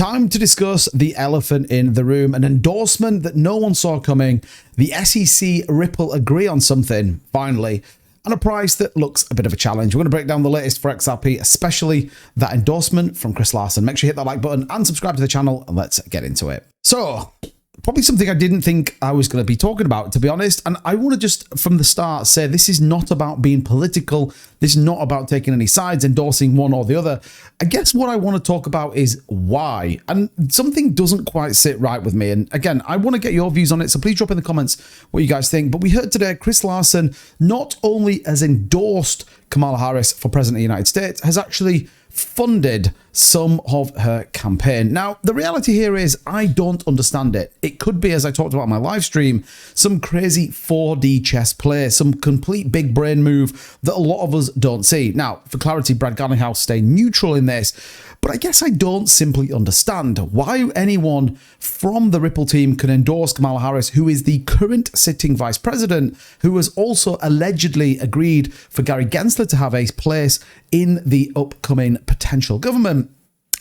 time to discuss the elephant in the room, an endorsement that no one saw coming. The SEC Ripple agree on something, finally, and a price that looks a bit of a challenge. We're going to break down the latest for XRP, especially that endorsement from Chris Larsen. Make sure you hit that like button and subscribe to the channel, and let's get into it. So, probably something I didn't think I was going to be talking about, to be honest. And I want to just, from the start, say this is not about being political. This is not about taking any sides, endorsing one or the other. I guess what I want to talk about is why. And something doesn't quite sit right with me. And again, I want to get your views on it. So please drop in the comments what you guys think. But we heard today Chris Larsen not only has endorsed Kamala Harris for President of the United States, has actually funded some of her campaign. Now, the reality here is I don't understand it. It could be, as I talked about on my live stream, some crazy 4D chess play, some complete big brain move that a lot of us don't see. Now, for clarity, Brad Garlinghouse stay neutral in this, but I guess I don't simply understand why anyone from the Ripple team can endorse Kamala Harris, who is the current sitting vice president, who has also allegedly agreed for Gary Gensler to have a place in the upcoming potential government.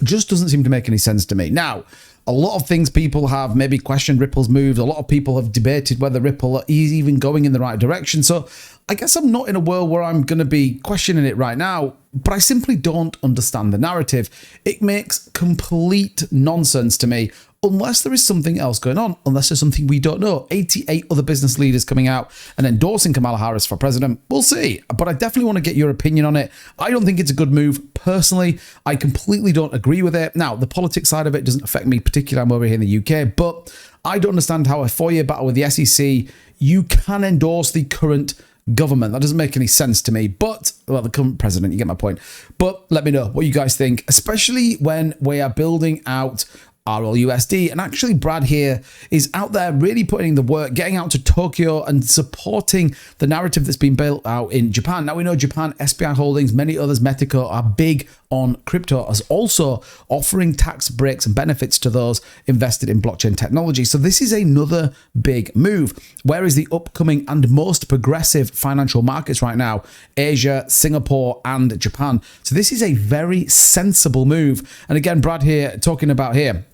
Just doesn't seem to make any sense to me. Now, a lot of things people have maybe questioned Ripple's moves. A lot of people have debated whether Ripple is even going in the right direction. So I guess I'm not in a world where I'm going to be questioning it right now, but I simply don't understand the narrative. It makes complete nonsense to me, unless there is something else going on, unless there's something we don't know. 88 other business leaders coming out and endorsing Kamala Harris for president. We'll see, but I definitely want to get your opinion on it. I don't think it's a good move. Personally, I completely don't agree with it. Now, the politics side of it doesn't affect me particularly. I'm over here in the UK, but I don't understand how a 4-year battle with the SEC, you can endorse the current government. That doesn't make any sense to me, but, well, the current president, you get my point. But let me know what you guys think, especially when we are building out RLUSD. And actually, Brad here is out there really putting in the work, getting out to Tokyo and supporting the narrative that's been built out in Japan. Now, we know Japan, SBI Holdings, many others, Metico, are big on crypto, as also offering tax breaks and benefits to those invested in blockchain technology. So this is another big move. Where is the upcoming and most progressive financial markets right now? Asia, Singapore, and Japan. So this is a very sensible move. And again, Brad here talking about here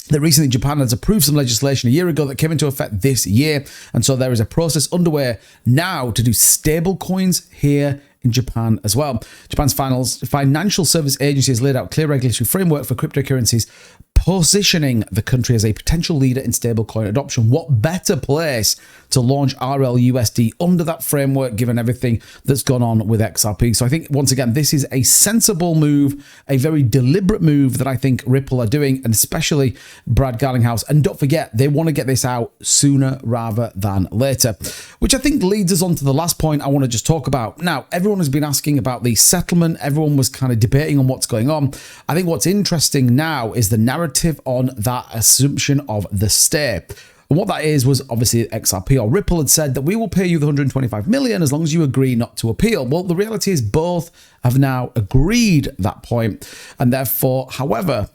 that recently Japan has approved some legislation a year ago that came into effect this year. And so there is a process underway now to do stable coins here in Japan as well. Japan's financial service agency has laid out clear regulatory framework for cryptocurrencies, positioning the country as a potential leader in stablecoin adoption. What better place to launch RLUSD under that framework, given everything that's gone on with XRP? So I think, once again, this is a sensible move, a very deliberate move that I think Ripple are doing, and especially Brad Garlinghouse. And don't forget, they want to get this out sooner rather than later, which I think leads us on to the last point I want to just talk about. Now, everyone has been asking about the settlement. Everyone was kind of debating on what's going on. I think what's interesting now is the narrative on that assumption of the stay. And what that is was obviously XRP or Ripple had said that we will pay you the 125 million as long as you agree not to appeal. Well, the reality is both have now agreed that point, and therefore, however,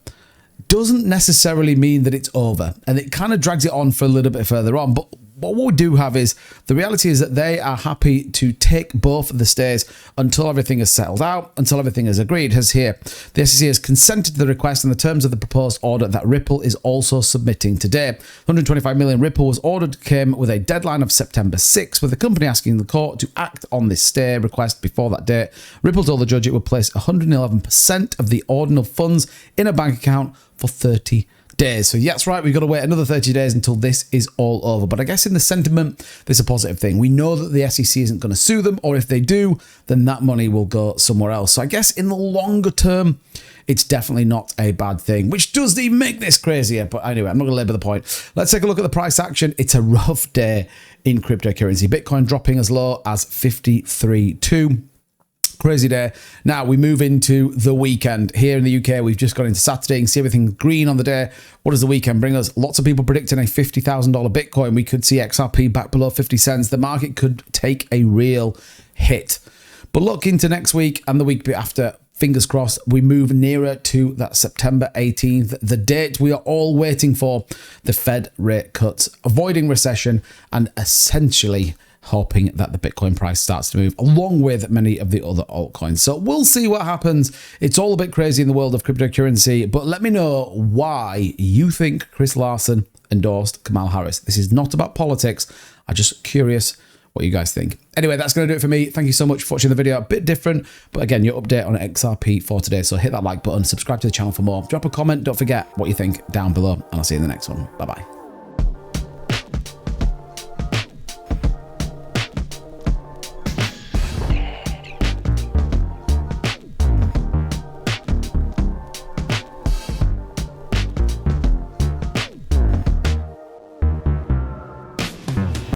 doesn't necessarily mean that it's over, and it kind of drags it on for a little bit further on. But what we do have is the reality is that they are happy to take both of the stays until everything is settled out, until everything is agreed. As here, the SEC has consented to the request and the terms of the proposed order that Ripple is also submitting today. 125 million Ripple was ordered came with a deadline of September 6, with the company asking the court to act on this stay request before that date. Ripple told the judge it would place 111% of the ordinal funds in a bank account for 30 days. So yeah, that's right, we've got to wait another 30 days until this is all over. But I guess in the sentiment, this is a positive thing. We know that the SEC isn't going to sue them, or if they do, then that money will go somewhere else. So I guess in the longer term, it's definitely not a bad thing, which does even make this crazier. But anyway, I'm not going to labor the point. Let's take a look at the price action. It's a rough day in cryptocurrency. Bitcoin dropping as low as 53.2. Crazy day. Now we move into the weekend. Here in the UK, we've just got into Saturday and see everything green on the day. What does the weekend bring us? Lots of people predicting a $50,000 Bitcoin. We could see XRP back below 50 cents. The market could take a real hit. But look into next week and the week after. Fingers crossed, we move nearer to that September 18th, the date we are all waiting for, the Fed rate cuts, avoiding recession and essentially hoping that the Bitcoin price starts to move along with many of the other altcoins. So we'll see what happens. It's all a bit crazy in the world of cryptocurrency, but let me know why you think Chris Larsen endorsed Kamala Harris. This is not about politics. I'm just curious what you guys think. Anyway, that's going to do it for me. Thank you so much for watching the video. A bit different, but again, your update on XRP for today. So hit that like button, subscribe to the channel for more. Drop a comment. Don't forget what you think down below, and I'll see you in the next one. Bye-bye.